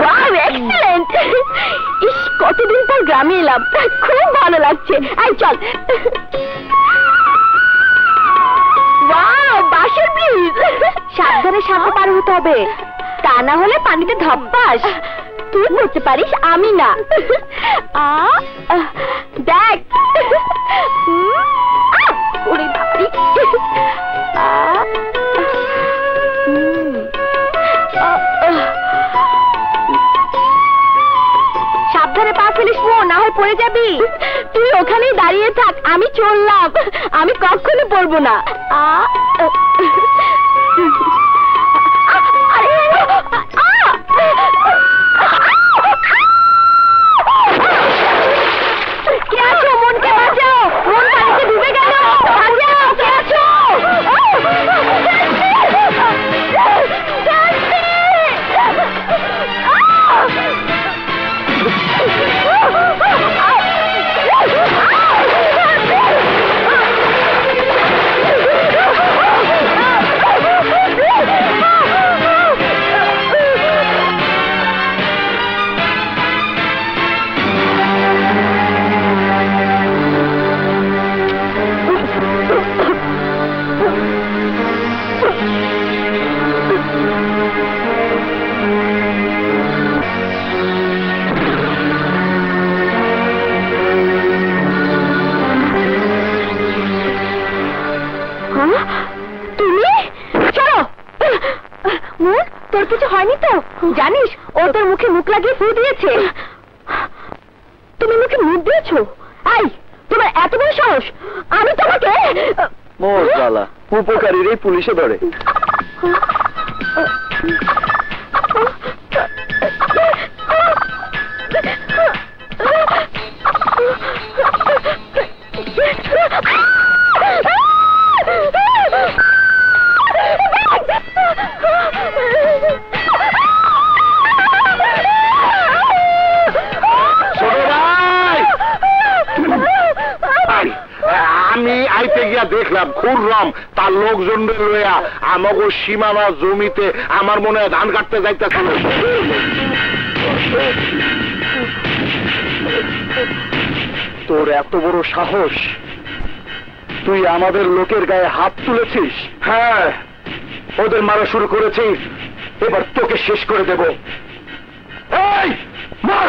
Wow, excellent! ইস, কতদিন পর গ্রামে এলাম, খুব ভালো লাগছে। আয় চল। ওয়াও, বাঁশের ব্রিজ! সাবধানে সামনে পার হতে হবে, তা না হলে পানিতে ধপ্পাস। তুই পড়তে পারিস, আমি না। দেখ, ওরে বাপরে! সাবধানে পা ফেলিস, না হয় পড়ে যাবি। তুই ওখানেই দাঁড়িয়ে থাক, আমি চললাম। আমি কখনো পড়বো না। কে আছো? মনকে বাঁচাও, মন পানিতে ডুবে গেল। বাঁচাও, কে আছো? তোর কিছু হয়নি তো? জানিস, ও তোর মুখে মুখ লাগিয়ে ফু দিয়েছে। তুমি মুখে মুখ দিয়েছো? আই, তোমার এত বড় সাহস! আমি তোমাকে... মজালা, উপকারীরই পুলিশে ধরে। আমি আইতে গিয়া দেখলাম খুররম তার লোকজন লইয়া আমাগো সীমানা জমিতে আমার মনে হয় ধান কাটতে যাইতেছিল। তোর এত বড় সাহস, তুই আমাদের লোকের গায়ে হাত তুলেছিস? হ্যাঁ, ওদের মারা শুরু করেছিস, এবার তোকে শেষ করে দেব। এই মার!